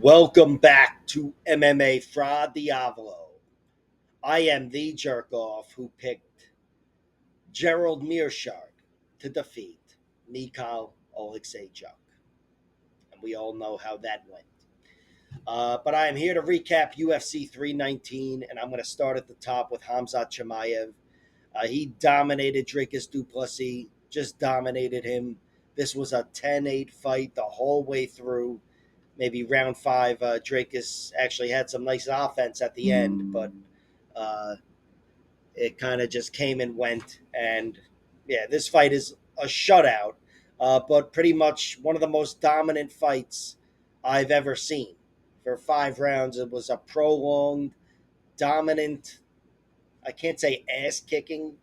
Welcome back to MMA Fra Diavolo. I am the jerk off who picked Gerald Mearshart to defeat Mikhail Oleksiejczuk. And we all know how that went. But I am here to recap UFC 319, and I'm going to start at the top with Khamzat Chimaev. He dominated Dricus Du Plessis, just dominated him. This was a 10-8 fight the whole way through. Maybe round five, Dracus actually had some nice offense at the end, but uh, it kind of just came and went. And yeah, this fight is a shutout, but pretty much one of the most dominant fights I've ever seen. For 5 rounds, it was a prolonged, dominant, I can't say ass kicking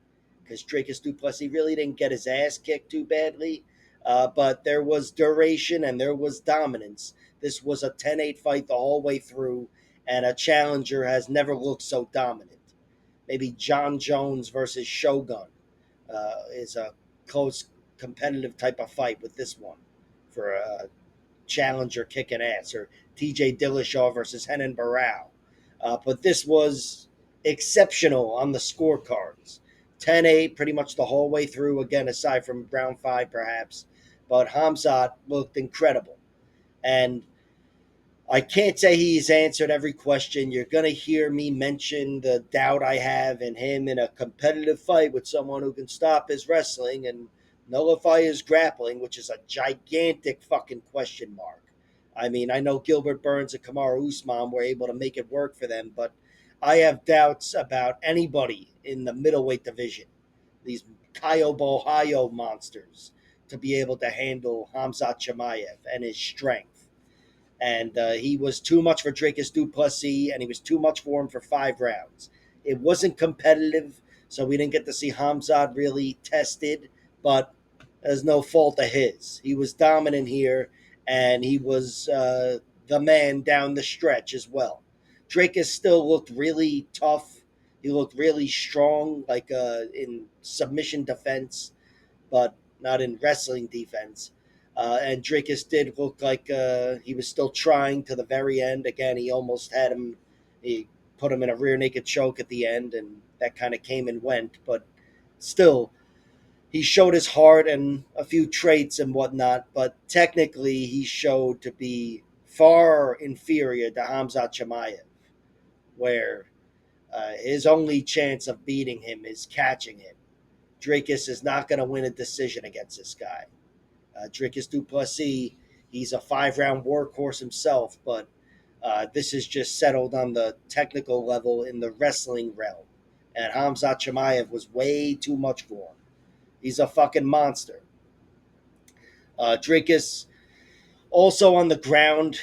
because Dracus Du Plessis really didn't get his ass kicked too badly. But there was duration and there was dominance. This was a 10-8 fight the whole way through, and a challenger has never looked so dominant. Maybe John Jones versus Shogun is a close competitive type of fight with this one for a challenger kicking ass, or TJ Dillashaw versus Henan Barrow. But this was exceptional on the scorecards. 10-8 pretty much the whole way through, again, aside from round five perhaps. But Khamzat looked incredible. And I can't say he's answered every question. You're going to hear me mention the doubt I have in him in a competitive fight with someone who can stop his wrestling and nullify his grappling, which is a gigantic fucking question mark. I mean, I know Gilbert Burns and Kamaru Usman were able to make it work for them, but I have doubts about anybody in the middleweight division, these Kyobo Ohio monsters, to be able to handle Khamzat Chimaev and his strength. And he was too much for Dracus Du Plessis, and he was too much for him for 5 rounds. It wasn't competitive, so we didn't get to see Khamzat really tested, but there's no fault of his. He was dominant here, and he was the man down the stretch as well. Dracus still looked really tough. He looked really strong, like in submission defense, but not in wrestling defense. And Dracus did look like he was still trying to the very end. Again, he almost had him. He put him in a rear naked choke at the end, and that kind of came and went. But still, he showed his heart and a few traits and whatnot. But technically, he showed to be far inferior to Khamzat Chimaev, where his only chance of beating him is catching him. Dracus is not going to win a decision against this guy. Dricus Du Plessis, he's a 5 round workhorse himself, but this is just settled on the technical level in the wrestling realm. And Khamzat Chimaev was way too much for him. He's a fucking monster. Dricus also on the ground,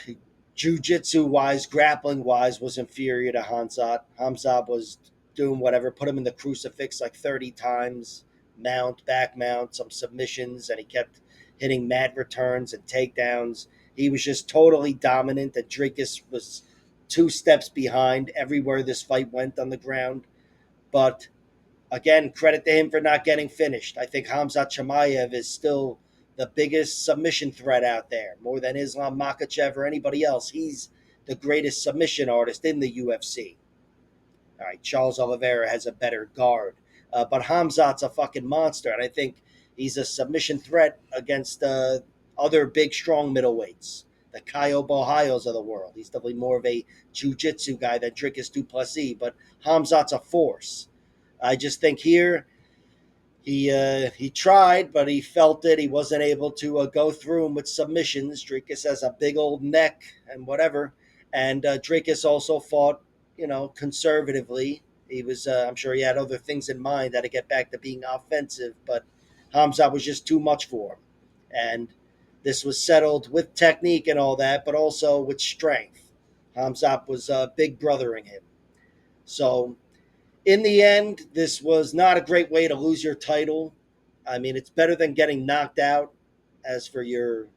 jiu-jitsu wise, grappling wise, was inferior to Khamzat. Khamzat was doing whatever, put him in the crucifix like 30 times, mount, back mount, some submissions, and he kept hitting mad returns and takedowns. He was just totally dominant, and Dricus was 2 steps behind everywhere this fight went on the ground. But again, credit to him for not getting finished. I think Khamzat Chimaev is still the biggest submission threat out there, more than Islam Makhachev or anybody else. He's the greatest submission artist in the UFC. All right, Charles Oliveira has a better guard, but Khamzat's a fucking monster, and I think he's a submission threat against other big, strong middleweights, the Kyle Bohayos of the world. He's definitely more of a jiu-jitsu guy than Dricus Du Plessis, but Khamzat's a force. I just think here he tried, but he felt it. He wasn't able to go through him with submissions. Dricus has a big old neck and whatever, and Dricus also fought, conservatively. He was, I'm sure, he had other things in mind how to get back to being offensive, but Khamzat was just too much for him, and this was settled with technique and all that, but also with strength. Khamzat was big brothering him, so in the end, this was not a great way to lose your title. I mean, it's better than getting knocked out as for your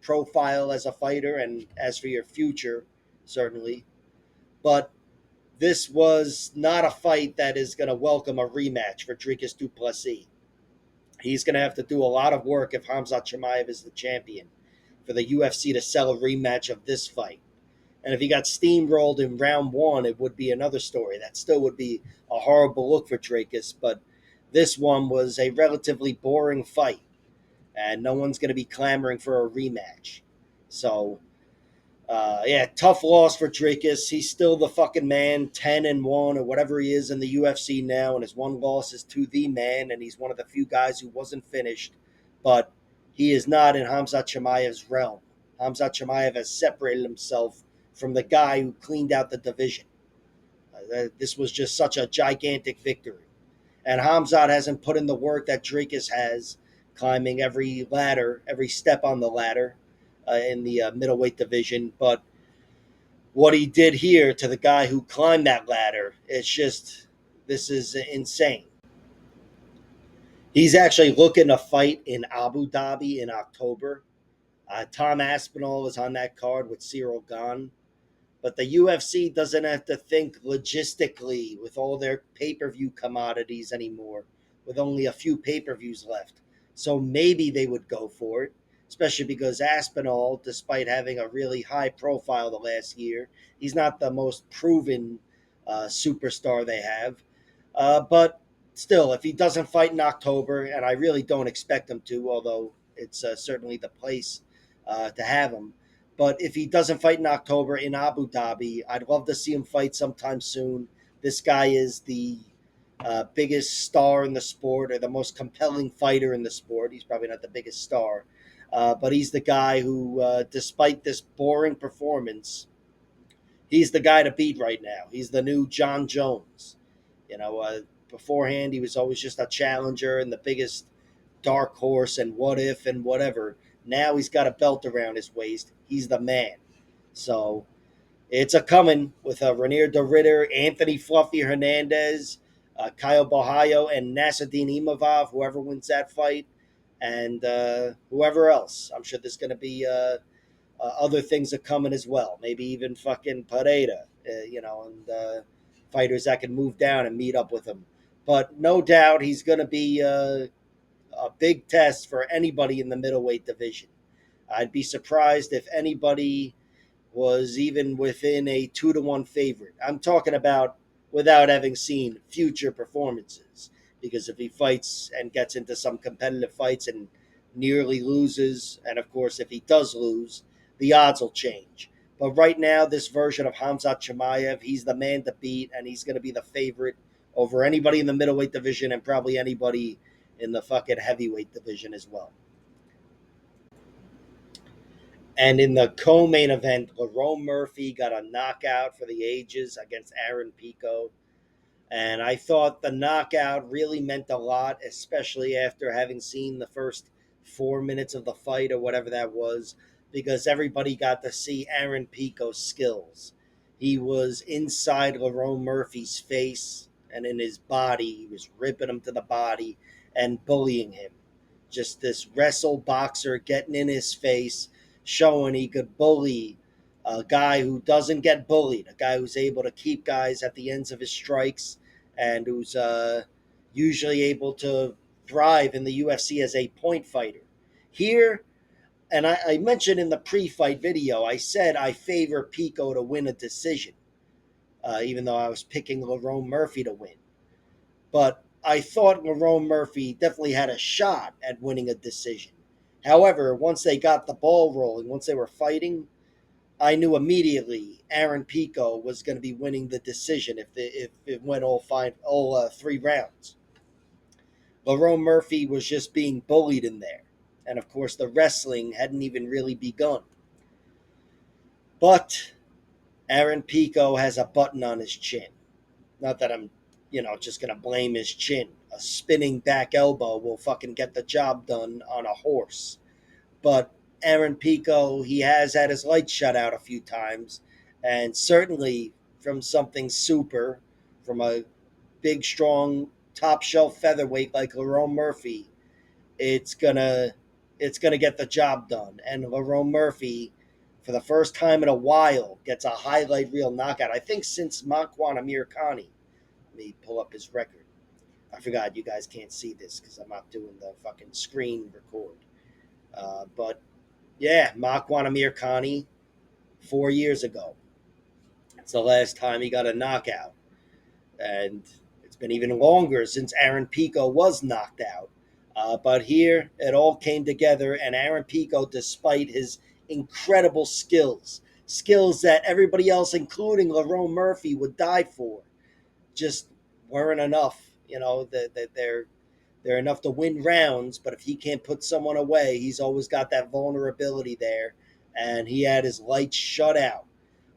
profile as a fighter and as for your future, certainly. But this was not a fight that is going to welcome a rematch for Dricus Du Plessis. He's going to have to do a lot of work if Khamzat Chimaev is the champion for the UFC to sell a rematch of this fight. And if he got steamrolled in round one, it would be another story. That still would be a horrible look for Drakus. But this one was a relatively boring fight, and no one's going to be clamoring for a rematch. So, yeah, tough loss for Drakus. He's still the fucking man, 10-1 or whatever he is in the UFC now, and his one loss is to the man, and he's one of the few guys who wasn't finished. But he is not in Khamzat Chimaev's realm. Khamzat Chimaev has separated himself from the guy who cleaned out the division. This was just such a gigantic victory. And Hamzat hasn't put in the work that Drakus has, climbing every ladder, every step on the ladder in the middleweight division. But what he did here to the guy who climbed that ladder, it's just, this is insane. He's actually looking to fight in Abu Dhabi in October. Tom Aspinall is on that card with Cyril Gahn. But the UFC doesn't have to think logistically with all their pay per view commodities anymore, with only a few pay per views left. So maybe they would go for it, especially because Aspinall, despite having a really high profile the last year, he's not the most proven superstar they have. But still, if he doesn't fight in October, and I really don't expect him to, although it's certainly the place to have him. But if he doesn't fight in October in Abu Dhabi, I'd love to see him fight sometime soon. This guy is the biggest star in the sport, or the most compelling fighter in the sport. He's probably not the biggest star, but he's the guy who, despite this boring performance, he's the guy to beat right now. He's the new John Jones. You know, beforehand, he was always just a challenger and the biggest dark horse and what if and whatever. Now he's got a belt around his waist. He's the man. So it's a coming with Renier de Ritter, Anthony Fluffy Hernandez, Kyle Bohayo, and Nasruddin Imavov, whoever wins that fight, and whoever else. I'm sure there's going to be other things are coming as well. Maybe even fucking Pareda, and fighters that can move down and meet up with him. But no doubt he's going to be a big test for anybody in the middleweight division. I'd be surprised if anybody was even within a 2-1 favorite. I'm talking about without having seen future performances. Because if he fights and gets into some competitive fights and nearly loses, and of course, if he does lose, the odds will change. But right now, this version of Khamzat Chimaev, he's the man to beat, and he's going to be the favorite over anybody in the middleweight division and probably anybody in the fucking heavyweight division as well. And in the co-main event, Lerone Murphy got a knockout for the ages against Aaron Pico. And I thought the knockout really meant a lot, especially after having seen the first 4 minutes of the fight or whatever that was, because everybody got to see Aaron Pico's skills. He was inside Lerone Murphy's face and in his body. He was ripping him to the body and bullying him. Just this wrestle boxer getting in his face, showing he could bully a guy who doesn't get bullied, a guy who's able to keep guys at the ends of his strikes and who's usually able to thrive in the UFC as a point fighter. Here, and I mentioned in the pre-fight video, I said I favor Pico to win a decision, even though I was picking Lerone Murphy to win. But I thought Lerone Murphy definitely had a shot at winning a decision. However, once they got the ball rolling, once they were fighting, I knew immediately Aaron Pico was going to be winning the decision if it went all 3 rounds. Lerone Murphy was just being bullied in there, and of course the wrestling hadn't even really begun. But Aaron Pico has a button on his chin. Not that I'm, just going to blame his chin. A spinning back elbow will fucking get the job done on a horse. But Aaron Pico, he has had his lights shut out a few times, and certainly from something super, from a big, strong, top shelf featherweight like Lerone Murphy, it's gonna it's gonna get the job done. And Lerone Murphy, for the first time in a while, gets a highlight reel knockout. I think since Makwan Amirkhani. Let me pull up his record. I forgot you guys can't see this because I'm not doing the fucking screen record. But yeah, Makwan Amirkhani 4 years ago. It's the last time he got a knockout. And it's been even longer since Aaron Pico was knocked out. But here, it all came together, and Aaron Pico, despite his incredible skills that everybody else, including Lerone Murphy, would die for, just weren't enough. That they're enough to win rounds, but if he can't put someone away, he's always got that vulnerability there, and he had his lights shut out.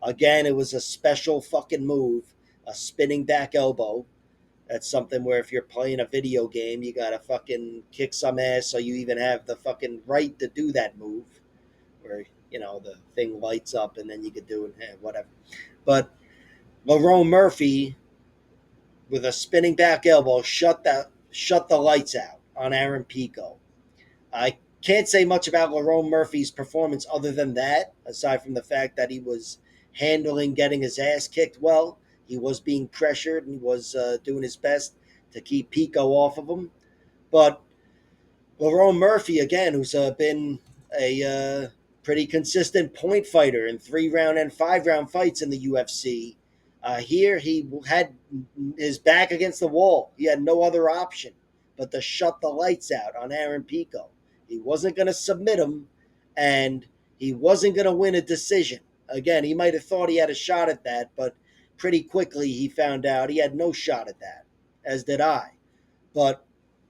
Again, it was a special fucking move, a spinning back elbow. That's something where if you're playing a video game, you gotta fucking kick some ass so you even have the fucking right to do that move. Where, the thing lights up and then you could do it, whatever. But Lerone Murphy, with a spinning back elbow, shut the lights out on Aaron Pico. I can't say much about Lerone Murphy's performance other than that, aside from the fact that he was handling getting his ass kicked well. He was being pressured and he was doing his best to keep Pico off of him. But Lerone Murphy, again, who's been a pretty consistent point fighter in 3 round and 5 round fights in the UFC. Here, he had his back against the wall. He had no other option but to shut the lights out on Aaron Pico. He wasn't going to submit him, and he wasn't going to win a decision. Again, he might have thought he had a shot at that, but pretty quickly he found out he had no shot at that, as did I. But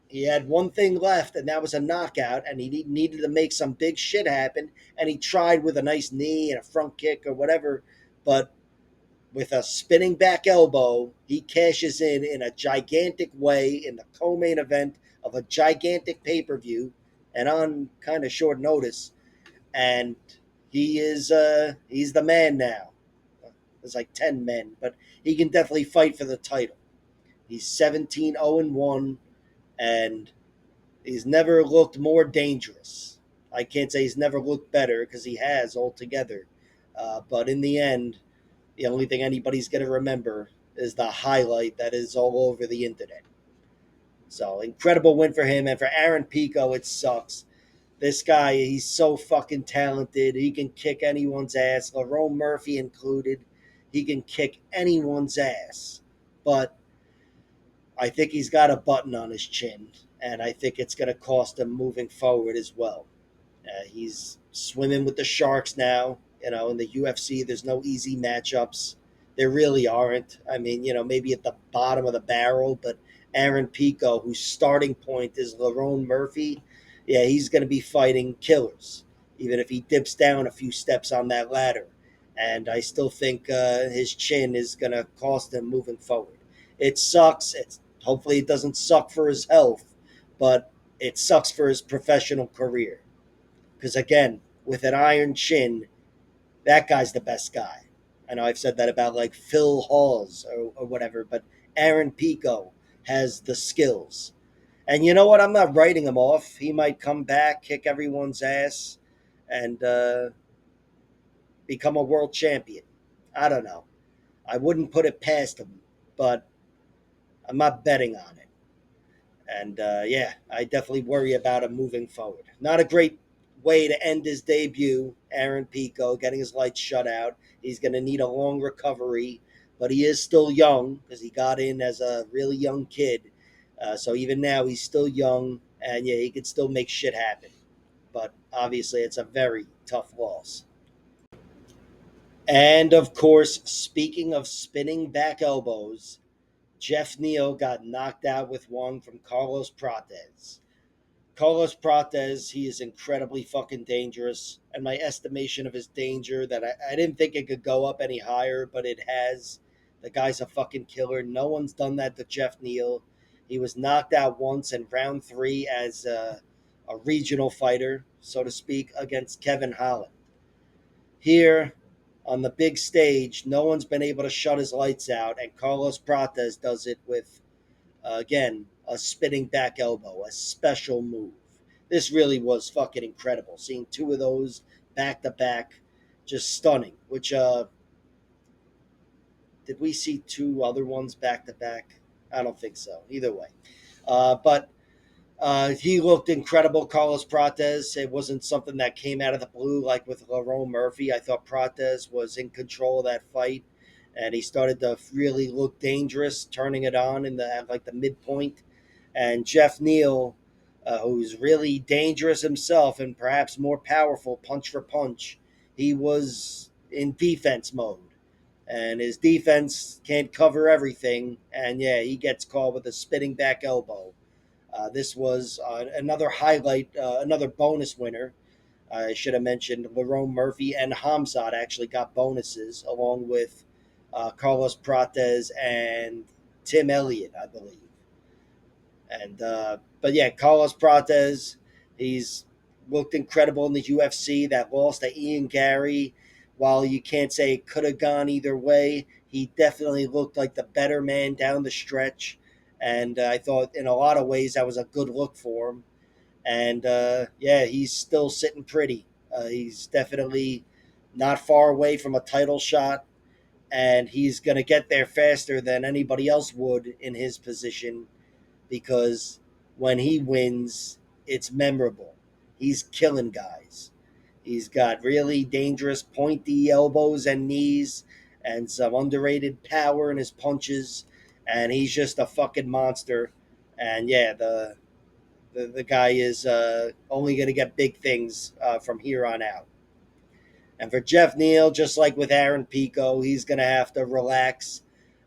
he had one thing left, and that was a knockout, and he needed to make some big shit happen. And he tried with a nice knee and a front kick or whatever, but with a spinning back elbow, he cashes in a gigantic way in the co-main event of a gigantic pay-per-view, and on kind of short notice. And he's the man now. There's like 10 men, but he can definitely fight for the title. He's 17-0-1, and he's never looked more dangerous. I can't say he's never looked better because he has altogether. But in the end, the only thing anybody's going to remember is the highlight that is all over the internet. So, incredible win for him. And for Aaron Pico, it sucks. This guy, he's so fucking talented. He can kick anyone's ass, Lerone Murphy included. He can kick anyone's ass. But I think he's got a button on his chin, and I think it's going to cost him moving forward as well. He's swimming with the sharks now. In the UFC, there's no easy matchups. There really aren't. I mean, maybe at the bottom of the barrel, but Aaron Pico, whose starting point is Lerone Murphy, yeah, he's going to be fighting killers, even if he dips down a few steps on that ladder. And I still think his chin is going to cost him moving forward. It sucks. Hopefully it doesn't suck for his health, but it sucks for his professional career. Because again, with an iron chin, that guy's the best guy. I know I've said that about like Phil Hawes or whatever, but Aaron Pico has the skills. And you know what? I'm not writing him off. He might come back, kick everyone's ass, and become a world champion. I don't know. I wouldn't put it past him, but I'm not betting on it. And yeah, I definitely worry about him moving forward. Not a great way to end his debut, Aaron Pico, getting his lights shut out. He's going to need a long recovery, but he is still young because he got in as a really young kid. So even now, he's still young, and yeah, he could still make shit happen. But obviously, it's a very tough loss. And of course, speaking of spinning back elbows, Jeff Neal got knocked out with one from Carlos Prates. Carlos Prates, he is incredibly fucking dangerous. And my estimation of his danger, that I didn't think it could go up any higher, but it has. The guy's a fucking killer. No one's done that to Jeff Neal. He was knocked out once in round 3 as a regional fighter, so to speak, against Kevin Holland. Here, on the big stage, no one's been able to shut his lights out, and Carlos Prates does it with again, a spinning back elbow, a special move. This really was fucking incredible. Seeing 2 of those back to back, just stunning. Which did we see 2 other ones back to back? I don't think so. Either way, but he looked incredible, Carlos Prates. It wasn't something that came out of the blue like with Lerone Murphy. I thought Prates was in control of that fight, and he started to really look dangerous, turning it on in the at like the midpoint. And Jeff Neal, who's really dangerous himself and perhaps more powerful punch for punch, he was in defense mode, and his defense can't cover everything. And yeah, he gets caught with a spinning back elbow. This was another highlight, another bonus winner. I should have mentioned Lerone Murphy and Khamzat actually got bonuses along with Carlos Prates and Tim Elliott, I believe. And but yeah, Carlos Prates, he's looked incredible in the UFC. That loss to Ian Gary, while you can't say it could have gone either way, he definitely looked like the better man down the stretch. And I thought in a lot of ways that was a good look for him. And yeah, he's still sitting pretty. He's definitely not far away from a title shot, and he's going to get there faster than anybody else would in his position because when he wins, it's memorable. He's killing guys. He's got really dangerous pointy elbows and knees and some underrated power in his punches, and he's just a fucking monster. And yeah, the guy is only going to get big things from here on out. And for Jeff Neal, just like with Aaron Pico, he's going to have to relax.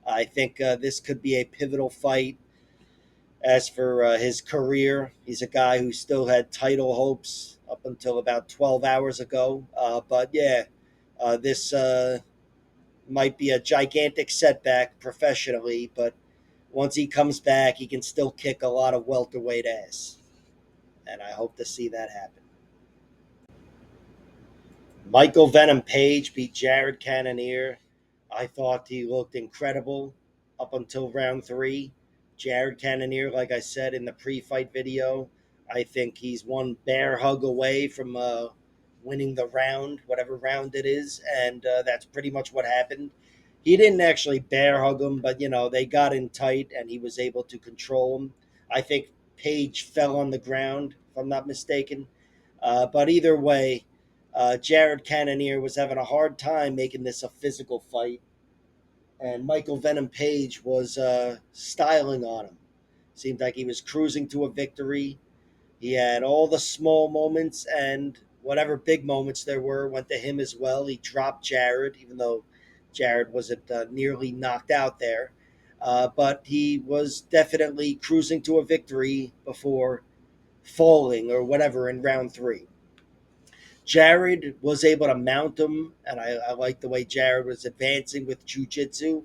I think this could be a pivotal fight. As for his career, he's a guy who still had title hopes up until about 12 hours ago. But yeah, this might be a gigantic setback professionally, but once he comes back, he can still kick a lot of welterweight ass. And I hope to see that happen. Michael Venom Page beat Jared Cannonier. I thought he looked incredible up until round three. Jared Cannonier, like I said in the pre-fight video, I think he's one bear hug away from winning the round, whatever round it is, and that's pretty much what happened. He didn't actually bear hug him, but they got in tight, and he was able to control him. I think Page fell on the ground, if I'm not mistaken. But either way, Jared Cannonier was having a hard time making this a physical fight, and Michael Venom Page was styling on him. Seemed like he was cruising to a victory. He had all the small moments, and whatever big moments there were went to him as well. He dropped Jared, even though Jared wasn't nearly knocked out there. But he was definitely cruising to a victory before falling or whatever in round three. Jared was able to mount him, and I like the way Jared was advancing with jujitsu.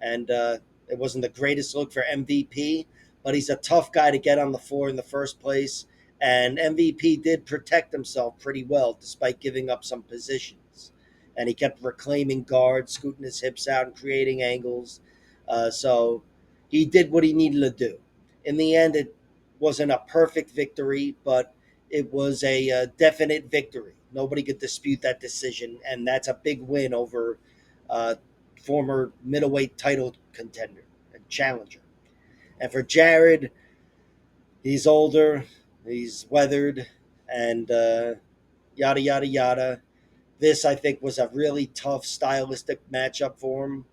And it wasn't the greatest look for MVP, but he's a tough guy to get on the floor in the first place. And MVP did protect himself pretty well despite giving up some positions. And he kept reclaiming guards, scooting his hips out, and creating angles. So he did what he needed to do. In the end, it wasn't a perfect victory, but it was a definite victory. Nobody could dispute that decision, and that's a big win over uh, former middleweight title contender and challenger. And for Jared, he's older, he's weathered, and yada yada yada. This, I think, was a really tough stylistic matchup for him.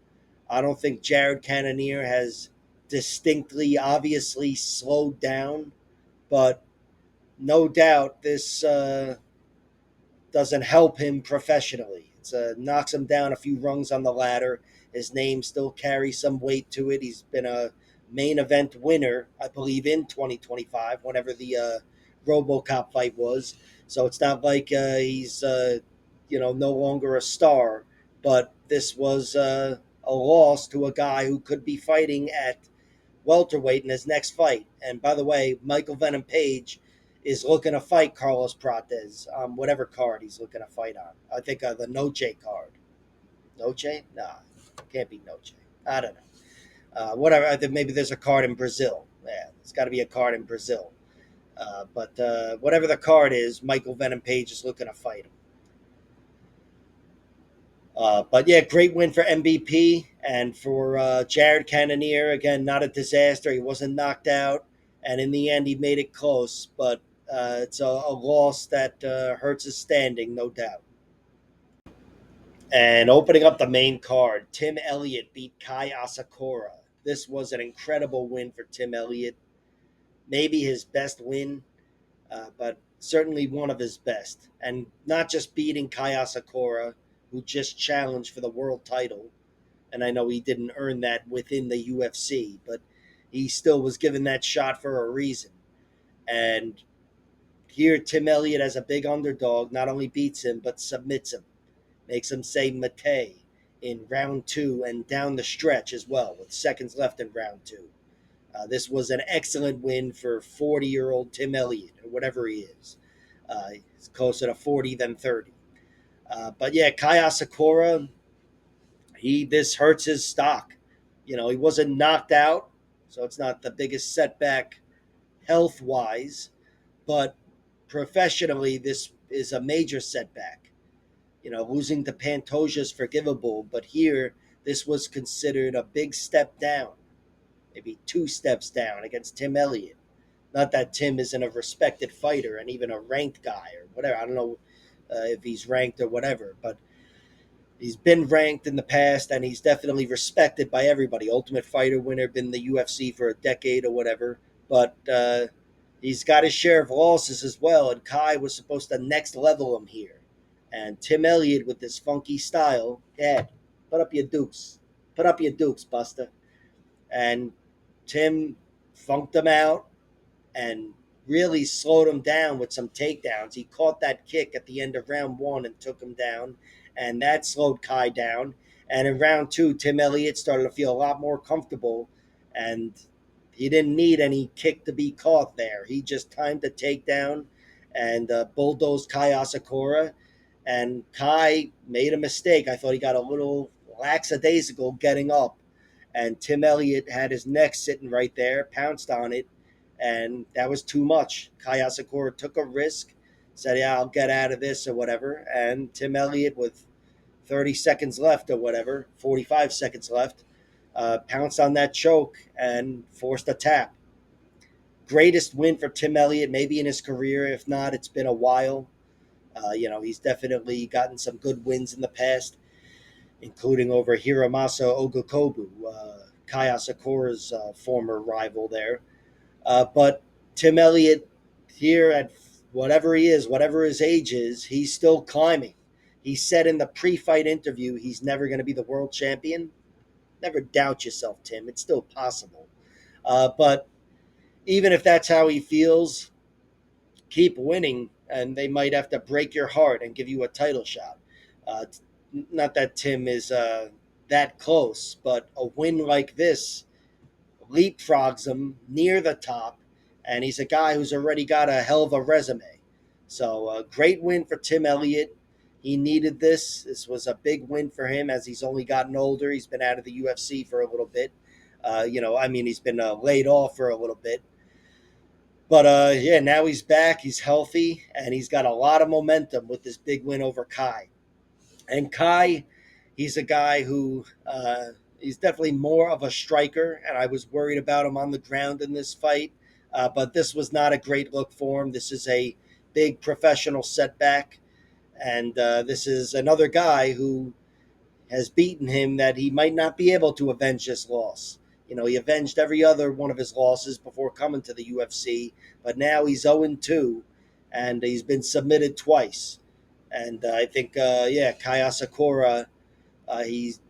I don't think Jared Cannonier has distinctly, obviously slowed down, but no doubt this doesn't help him professionally. It knocks him down a few rungs on the ladder. His name still carries some weight to it. He's been a main event winner, I believe, in 2025, whenever the RoboCop fight was. So it's not like he's no longer a star. But this was a loss to a guy who could be fighting at welterweight in his next fight. And by the way, Michael Venom Page is looking to fight Carlos Prates on whatever card he's looking to fight on. I think the Noche card. Noche? Nah, can't be Noche. I don't know. Whatever. I think maybe there's a card in Brazil. Yeah, there's got to be a card in Brazil. But whatever the card is, Michael Venom Page is looking to fight him. But yeah, great win for MVP and for Jared Cannonier. Again, not a disaster. He wasn't knocked out, and in the end, he made it close. But it's a loss that hurts his standing, no doubt. And opening up the main card, Tim Elliott beat Kai Asakura. This was an incredible win for Tim Elliott. Maybe his best win, but certainly one of his best. And not just beating Kai Asakura, who just challenged for the world title. And I know he didn't earn that within the UFC, but he still was given that shot for a reason. And here, Tim Elliott, as a big underdog, not only beats him, but submits him, makes him say Mate in round two and down the stretch as well, with seconds left in round two. This was an excellent win for 40-year-old Tim Elliott, or whatever he is. He's closer to 40 than 30. But yeah, Kai Asakura, this hurts his stock. He wasn't knocked out, so it's not the biggest setback health wise, but professionally, this is a major setback. Losing to Pantoja is forgivable, but here, this was considered a big step down, maybe two steps down against Tim Elliott. Not that Tim isn't a respected fighter and even a ranked guy or whatever. I don't know if he's ranked or whatever, but he's been ranked in the past and he's definitely respected by everybody. Ultimate Fighter winner, been in the UFC for a decade or whatever. But he's got his share of losses as well. And Kai was supposed to next level him here. And Tim Elliott with this funky style, yeah, put up your dukes. Put up your dukes, Buster. And Tim funked him out and really slowed him down with some takedowns. He caught that kick at the end of round one and took him down, and that slowed Kai down. And in round two, Tim Elliott started to feel a lot more comfortable, and he didn't need any kick to be caught there. He just timed the takedown and bulldozed Kai Asakura. And Kai made a mistake. I thought he got a little lackadaisical getting up. And Tim Elliott had his neck sitting right there, pounced on it, and that was too much. Kai Asakura took a risk, said, "Yeah, I'll get out of this or whatever." And Tim Elliott, with 30 seconds left or whatever, 45 seconds left, pounced on that choke and forced a tap. Greatest win for Tim Elliott, maybe in his career. If not, it's been a while. He's definitely gotten some good wins in the past, including over Hiramasa Ogakobu, Kai Asakura's former rival there. But Tim Elliott here at whatever he is, whatever his age is, he's still climbing. He said in the pre-fight interview he's never going to be the world champion. Never doubt yourself, Tim. It's still possible. But even if that's how he feels, keep winning, and they might have to break your heart and give you a title shot. Uh, Not that Tim is that close, but a win like this leapfrogs him near the top, and he's a guy who's already got a hell of a resume. So, a great win for Tim Elliott. He needed this. This was a big win for him as he's only gotten older. He's been out of the UFC for a little bit. He's been laid off for a little bit. But yeah, now he's back. He's healthy, and he's got a lot of momentum with this big win over Kai. And Kai, he's a guy who he's definitely more of a striker, and I was worried about him on the ground in this fight. But this was not a great look for him. This is a big professional setback, and this is another guy who has beaten him that he might not be able to avenge this loss. He avenged every other one of his losses before coming to the UFC, but now he's 0-2, and he's been submitted twice. And I think, Kai Asakura, he's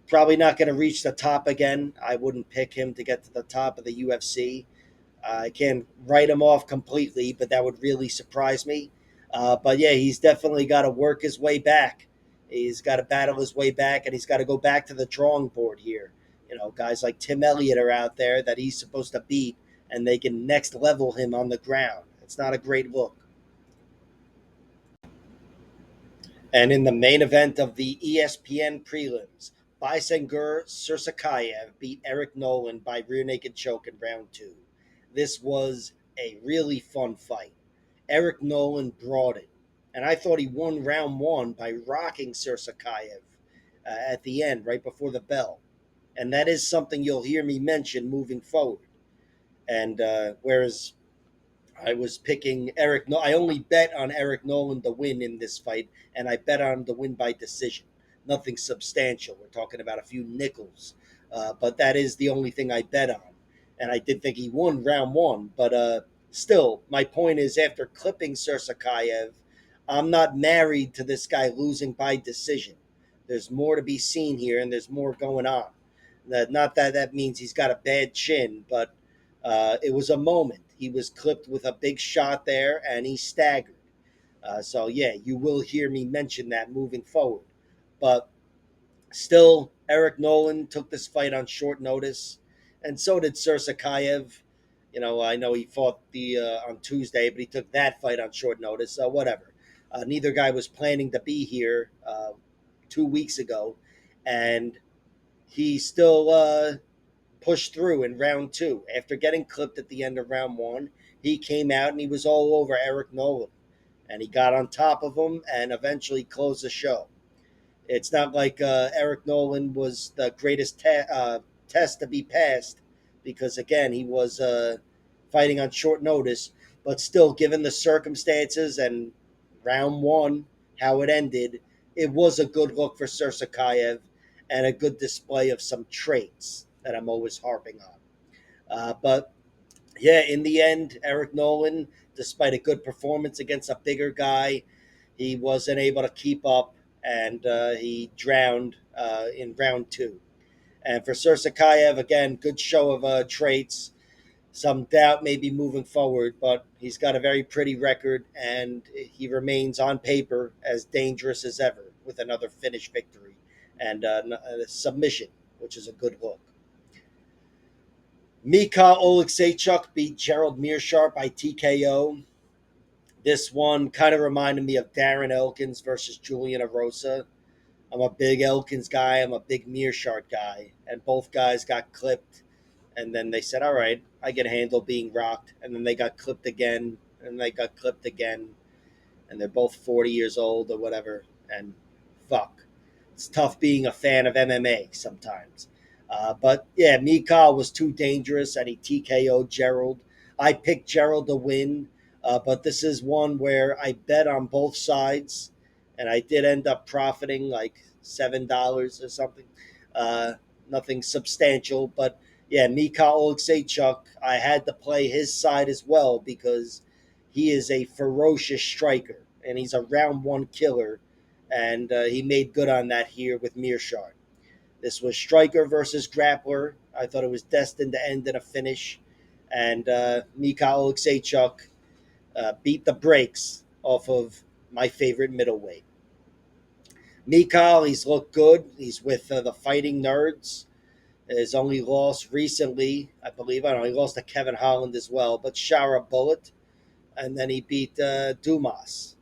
probably not going to reach the top again. I wouldn't pick him to get to the top of the UFC. I can't write him off completely, but that would really surprise me. But yeah, he's definitely got to work his way back. He's got to battle his way back, and he's got to go back to the drawing board here. Guys like Tim Elliott are out there that he's supposed to beat, and they can next level him on the ground. It's not a great look. And in the main event of the ESPN prelims, Baisengur Sursakayev beat Eric Nolan by rear naked choke in round two. This was a really fun fight. Eric Nolan brought it, and I thought he won round one by rocking Sursakayev at the end, right before the bell. And that is something you'll hear me mention moving forward. And whereas I was picking I only bet on Eric Nolan to win in this fight, and I bet on him to win by decision. nothing substantial. We're talking about a few nickels, but that is the only thing I bet on. And I did think he won round one, but still, my point is after clipping Sursakayev, I'm not married to this guy losing by decision. There's more to be seen here, and there's more going on. Not that that means he's got a bad chin, but it was a moment. He was clipped with a big shot there, and he staggered. So yeah, you will hear me mention that moving forward. But still, Eric Nolan took this fight on short notice, and so did Sursakayev. I know he fought the on Tuesday, but he took that fight on short notice. So whatever. Neither guy was planning to be here 2 weeks ago, and he still pushed through in round two. After getting clipped at the end of round one, he came out and he was all over Eric Nolan, and he got on top of him and eventually closed the show. It's not like Eric Nolan was the greatest test to be passed, because again he was fighting on short notice, but still, given the circumstances and round one how it ended, it was a good look for Sursakayev and a good display of some traits that I'm always harping on. But yeah, in the end, Eric Nolan, despite a good performance against a bigger guy, he wasn't able to keep up, and he drowned in round two. And for Sursakayev, again, good show of traits. Some doubt maybe moving forward, but he's got a very pretty record, and he remains on paper as dangerous as ever with another finish victory and a submission, which is a good look. Mika Oleksiejczuk beat Gerald Meerschaert by TKO. This one kind of reminded me of Darren Elkins versus Julian Erosa. I'm a big Elkins guy. I'm a big Meerschaert guy. And both guys got clipped. And then they said, all right, I can handle being rocked. And then they got clipped again. And they got clipped again. And they're both 40 years old or whatever. And fuck. It's tough being a fan of MMA sometimes. But yeah, Mikal was too dangerous and he TKO'd Gerald. I picked Gerald to win, but this is one where I bet on both sides, and I did end up profiting like $7 or something. Uh, Nothing substantial, but yeah, Mikal Oleksiejczuk, I had to play his side as well because he is a ferocious striker and he's a round one killer, and he made good on that here with Meerschaert. This was striker versus grappler. I thought it was destined to end in a finish, and Mikhail Oleksiejczuk beat the brakes off of my favorite middleweight. Mikhail, he's looked good. He's with the Fighting Nerds. His only loss recently, I believe, I don't know, he lost to Kevin Holland as well, but Shara Bullet, and then he beat Dumas.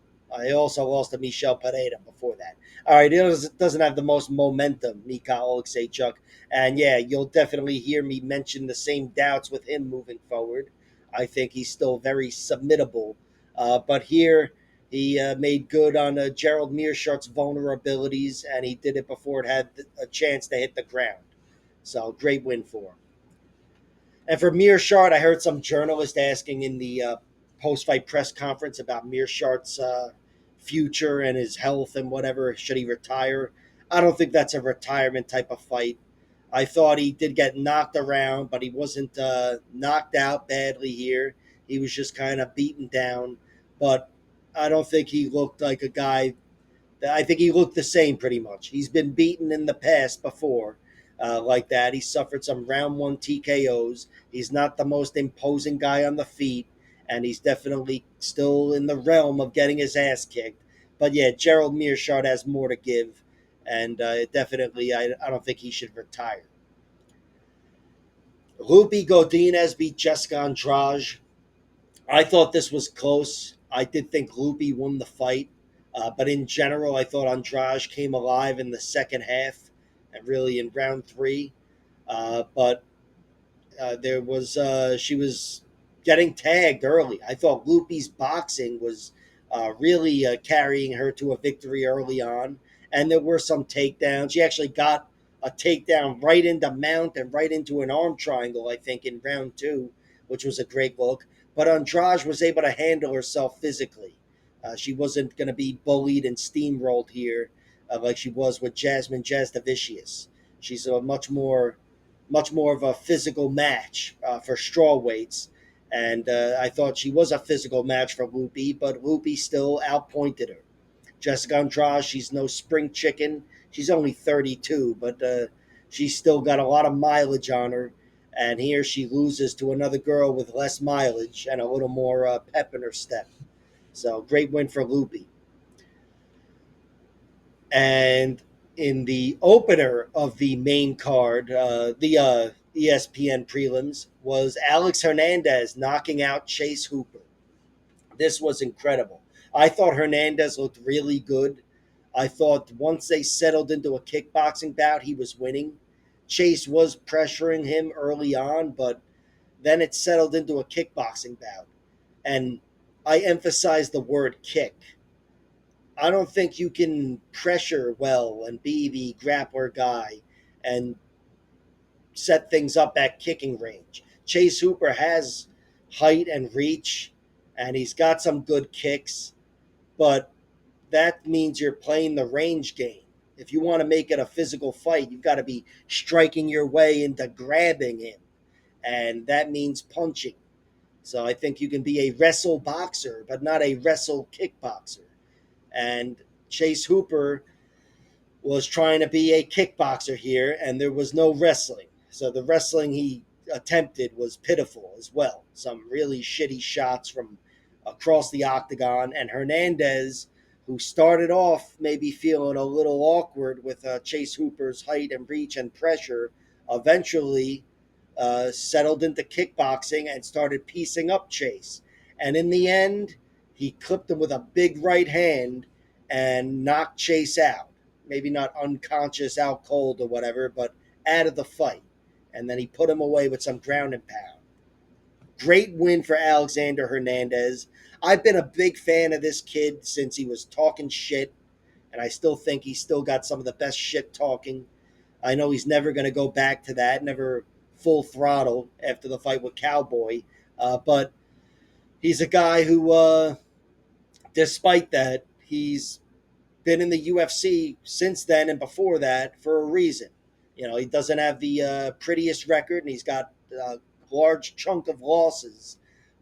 He also lost to Michel Pereira before that. All right, he doesn't have the most momentum, Mika Oleksiejczuk, and yeah, you'll definitely hear me mention the same doubts with him moving forward. I think he's still very submittable, but here he made good on Gerald Meerschaert's vulnerabilities, and he did it before it had a chance to hit the ground. So great win for him. And for Meerschaert, I heard some journalist asking in the post-fight press conference about Meerschaert's future and his health and whatever. Should he retire? I don't think that's a retirement type of fight. I thought he did get knocked around, but he wasn't knocked out badly here. He was just kind of beaten down. But I don't think he looked like a guy. I think he looked the same pretty much. He's been beaten in the past before like that. He suffered some round one TKOs. He's not the most imposing guy on the feet, and he's definitely still in the realm of getting his ass kicked. But yeah, Gerald Meerschaert has more to give, and definitely I don't think he should retire. Ruby Godinez beat Jessica Andrade. I thought this was close. I did think Lupi won the fight, but in general, I thought Andrade came alive in the second half and really in round three. But there was she was getting tagged early. I thought Lupi's boxing was really carrying her to a victory early on, and there were some takedowns. She actually got a takedown right into mount and right into an arm triangle, I think, in round two, which was a great look. But Andrade was able to handle herself physically. She wasn't going to be bullied and steamrolled here. like she was with Jasmine Jasdavicius. She's a much more of a physical match for straw weights. And I thought she was a physical match for Loopy, but Loopy still outpointed her. Jessica Andrade, she's no spring chicken. She's only 32, but she's still got a lot of mileage on her. And here she loses to another girl with less mileage and a little more pep in her step. So great win for Loopy. And in the opener of the main card, the ESPN prelims, was Alex Hernandez knocking out Chase Hooper. This was incredible. I thought Hernandez looked really good. I thought once they settled into a kickboxing bout, he was winning. Chase was pressuring him early on, but then it settled into a kickboxing bout. And I emphasize the word kick. I don't think you can pressure well and be the grappler guy and set things up at kicking range. Chase Hooper has height and reach, and he's got some good kicks, but that means you're playing the range game. If you want to make it a physical fight, you've got to be striking your way into grabbing him, and that means punching. So I think you can be a wrestle boxer, but not a wrestle kickboxer. And Chase Hooper was trying to be a kickboxer here, and there was no wrestling. So the wrestling he attempted was pitiful as well. Some really shitty shots from across the octagon, and Hernandez, who started off maybe feeling a little awkward with Chase Hooper's height and reach and pressure, eventually settled into kickboxing and started piecing up Chase. And in the end, he clipped him with a big right hand and knocked Chase out. Maybe not unconscious, out cold or whatever, but out of the fight. And then he put him away with some ground and pound. Great win for Alexander Hernandez. I've been a big fan of this kid since he was talking shit, and I still think he's still got some of the best shit talking. I know he's never going to go back to that, never full throttle after the fight with Cowboy, but he's a guy who, despite that, he's been in the UFC since then and before that for a reason. You know, he doesn't have the prettiest record, and he's got a large chunk of losses,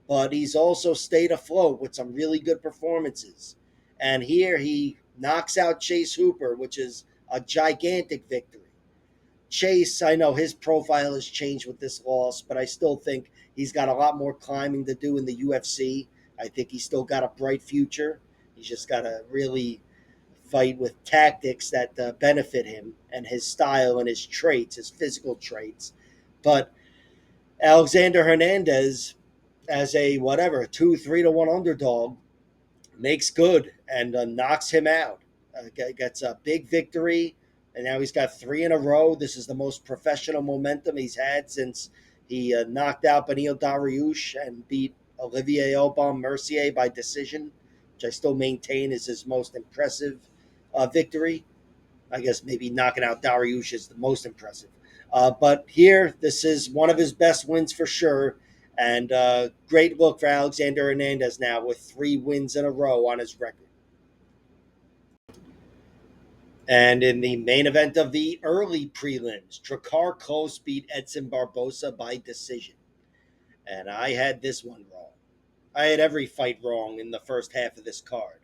but he's also stayed afloat with some really good performances. And here he knocks out Chase Hooper, which is a gigantic victory. Chase, I know his profile has changed with this loss, but I still think he's got a lot more climbing to do in the UFC. I think he's still got a bright future. He's just got to really fight with tactics that benefit him and his style and his traits, his physical traits. But Alexander Hernandez, as a whatever 2-3 to 1 underdog, makes good and knocks him out. Gets a big victory, and now he's got three in a row. This is the most professional momentum he's had since he knocked out Beneil Dariush and beat Olivier Aubin Mercier by decision, which I still maintain is his most impressive victory. I guess maybe knocking out Dariush is the most impressive. But here, this is one of his best wins for sure. And great look for Alexander Hernandez now with 3 wins in a row on his record. And in the main event of the early prelims, Drakkar Klose beat Edson Barbosa by decision. And I had this one wrong. I had every fight wrong in the first half of this card.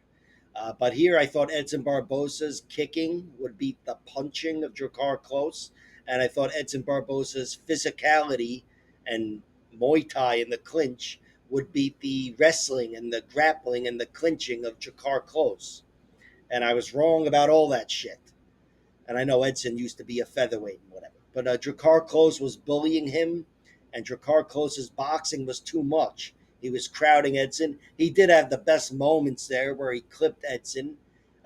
But here I thought Edson Barbosa's kicking would beat the punching of Drakkar Klose. And I thought Edson Barbosa's physicality and Muay Thai in the clinch would beat the wrestling and the grappling and the clinching of Drakkar Klose. And I was wrong about all that shit. And I know Edson used to be a featherweight and whatever. But Drakkar Klose was bullying him, and Drakkar Klose's boxing was too much. He was crowding Edson. He did have the best moments there where he clipped Edson.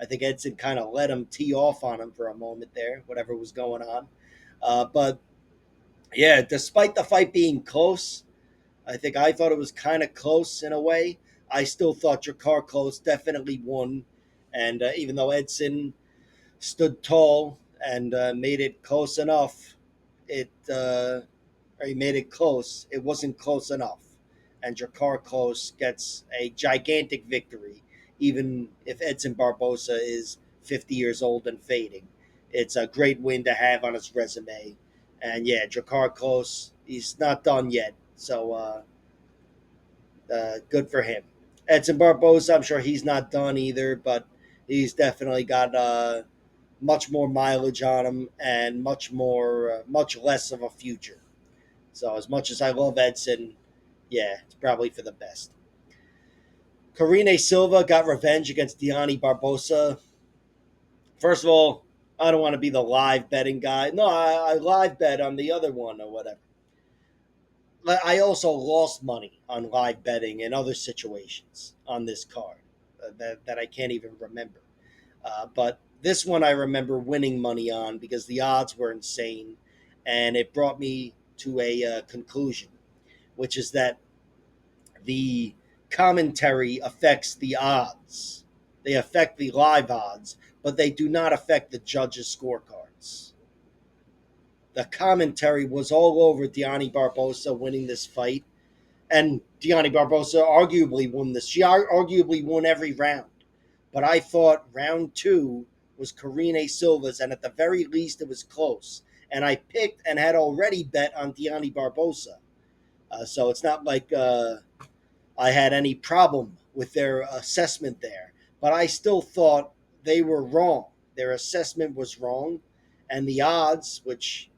I think Edson kind of let him tee off on him for a moment there, whatever was going on. But yeah, despite the fight being close, I thought it was kind of close in a way. I still thought Drakkar Klose definitely won. And even though Edson stood tall and made it close enough, or he made it close, it wasn't close enough. And Drakkar Klose gets a gigantic victory, even if Edson Barbosa is 50 years old and fading. It's a great win to have on his resume. And yeah, Drakkar Klose, he's not done yet. So good for him. Edson Barboza, I'm sure he's not done either, but he's definitely got much more mileage on him and much less of a future. So as much as I love Edson, yeah, it's probably for the best. Karine Silva got revenge against Diani Barbosa. First of all, I don't want to be the live betting guy. No, I live bet on the other one or whatever. I also lost money on live betting in other situations on this card that I can't even remember. But this one I remember winning money on because the odds were insane, and it brought me to a conclusion, which is that the commentary affects the odds. They affect the live odds, but they do not affect the judges' scorecards. The commentary was all over Diani Barbosa winning this fight, and Diani Barbosa arguably won this. She arguably won every round. But I thought round two was Karine Silva's, and at the very least, it was close. And I picked and had already bet on Diani Barbosa. So it's not like I had any problem with their assessment there. But I still thought they were wrong. Their assessment was wrong. And the odds, which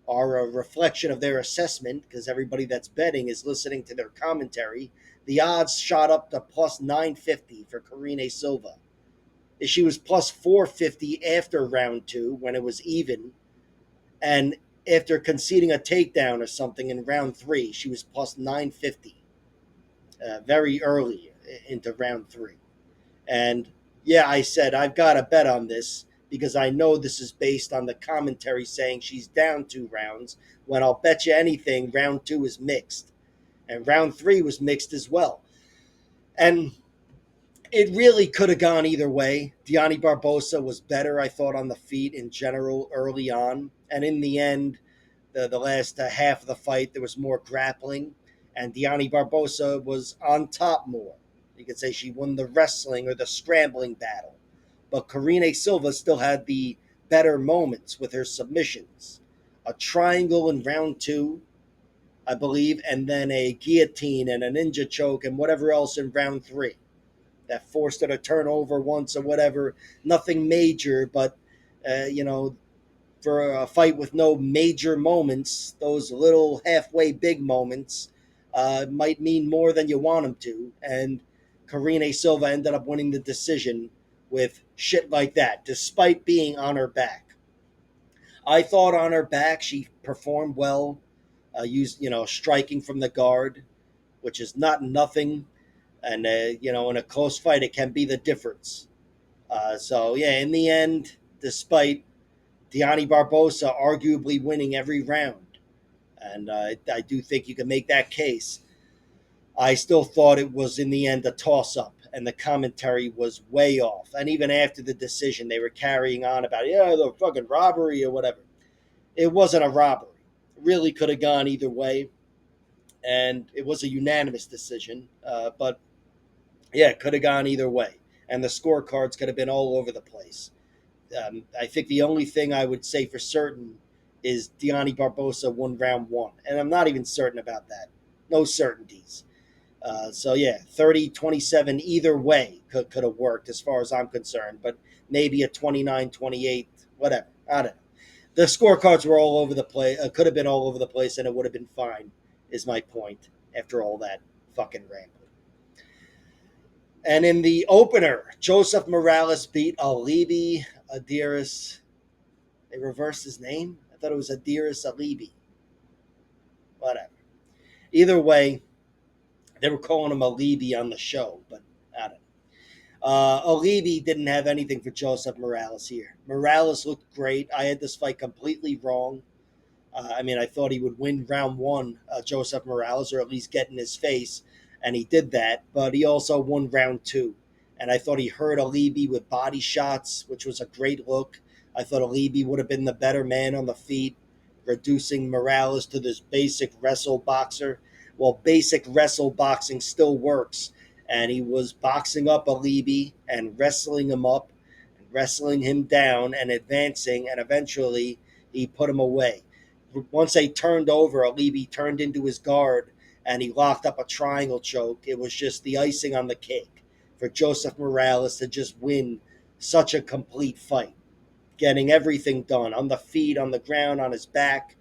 are a reflection of their assessment, because everybody that's betting is listening to their commentary, the odds shot up to plus 950 for Karine Silva. She was plus 450 after round two when it was even. And after conceding a takedown or something in round three, she was plus 950 very early into round three. And yeah, I said, I've got to bet on this because I know this is based on the commentary saying she's down 2 rounds, when I'll bet you anything, round two is mixed. And round three was mixed as well. And it really could have gone either way. Diani Barbosa was better, I thought, on the feet in general early on. And in the end, the last half of the fight, there was more grappling. And Diani Barbosa was on top more. You could say she won the wrestling or the scrambling battle. But Karine Silva still had the better moments with her submissions. A triangle in round two, I believe, and then a guillotine and a ninja choke and whatever else in round three that forced her to turn over once or whatever. Nothing major, but, for a fight with no major moments, those little halfway big moments might mean more than you want them to. And Karine Silva ended up winning the decision with shit like that, despite being on her back. I thought on her back she performed well, striking from the guard, which is not nothing. And, in a close fight, it can be the difference. So, yeah, in the end, despite Diani Barbosa arguably winning every round, and I do think you can make that case, I still thought it was in the end a toss-up, and the commentary was way off. And even after the decision, they were carrying on about, the fucking robbery or whatever. It wasn't a robbery. It really could have gone either way, and it was a unanimous decision. But yeah, it could have gone either way, and the scorecards could have been all over the place. I think the only thing I would say for certain is Diani Barbosa won round one, and I'm not even certain about that. No certainties. So yeah, 30-27 either way could have worked as far as I'm concerned, but maybe a 29-28, whatever. I don't know. The scorecards were all over the place. Could have been all over the place, and it would have been fine. Is my point after all that fucking rambling. And in the opener, Joseph Morales beat Alibi Adiris. They reversed his name? I thought it was Adiris Alibi. Whatever. Either way, they were calling him Alibi on the show, but I don't know. Alibi didn't have anything for Joseph Morales here. Morales looked great. I had this fight completely wrong. I thought he would win round one, Joseph Morales, or at least get in his face, and he did that. But he also won round two, and I thought he hurt Alibi with body shots, which was a great look. I thought Alibi would have been the better man on the feet, reducing Morales to this basic wrestle boxer. Well, basic wrestle boxing still works, and he was boxing up Alibi and wrestling him up, wrestling him down and advancing, and eventually he put him away. Once they turned over, Alibi turned into his guard and he locked up a triangle choke. It was just the icing on the cake for Joseph Morales to just win such a complete fight, getting everything done on the feet, on the ground, on his back,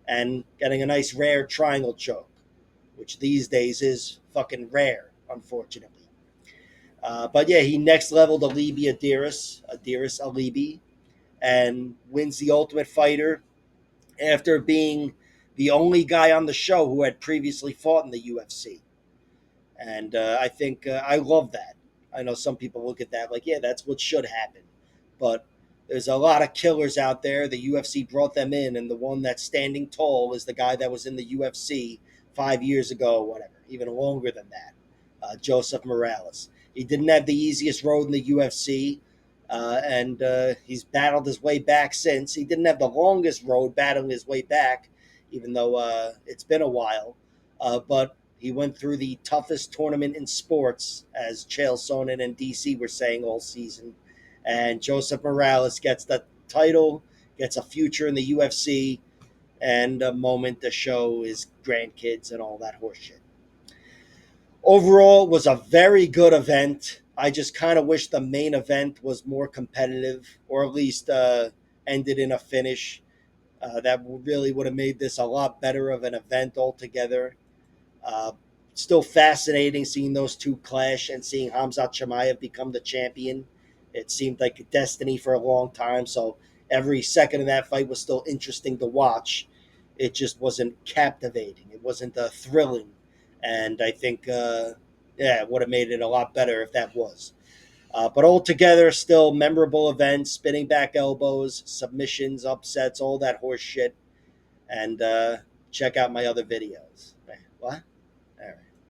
and getting a nice rare triangle choke, which these days is fucking rare, unfortunately. But yeah, he next leveled Alibi Adiris Alibi, and wins the Ultimate Fighter after being the only guy on the show who had previously fought in the UFC. And I think I love that. I know some people look at that like, yeah, that's what should happen. But there's a lot of killers out there. The UFC brought them in, and the one that's standing tall is the guy that was in the UFC 5 years ago, or whatever, even longer than that, Joseph Morales. He didn't have the easiest road in the UFC, and he's battled his way back since. He didn't have the longest road battling his way back, even though it's been a while. But he went through the toughest tournament in sports, as Chael Sonnen and DC were saying all season. And Joseph Morales gets the title, gets a future in the UFC, and a moment to show his grandkids and all that horseshit. Overall, it was a very good event. I just kind of wish the main event was more competitive, or at least ended in a finish. That really would have made this a lot better of an event altogether. Uh, Still fascinating seeing those two clash and seeing Khamzat Chimaev become the champion. It seemed like a destiny for a long time, so every second of that fight was still interesting to watch. It just wasn't captivating. It wasn't thrilling, and I think, yeah, it would have made it a lot better if that was. But altogether, still memorable events, spinning back elbows, submissions, upsets, all that horse shit. And check out my other videos. What? All right.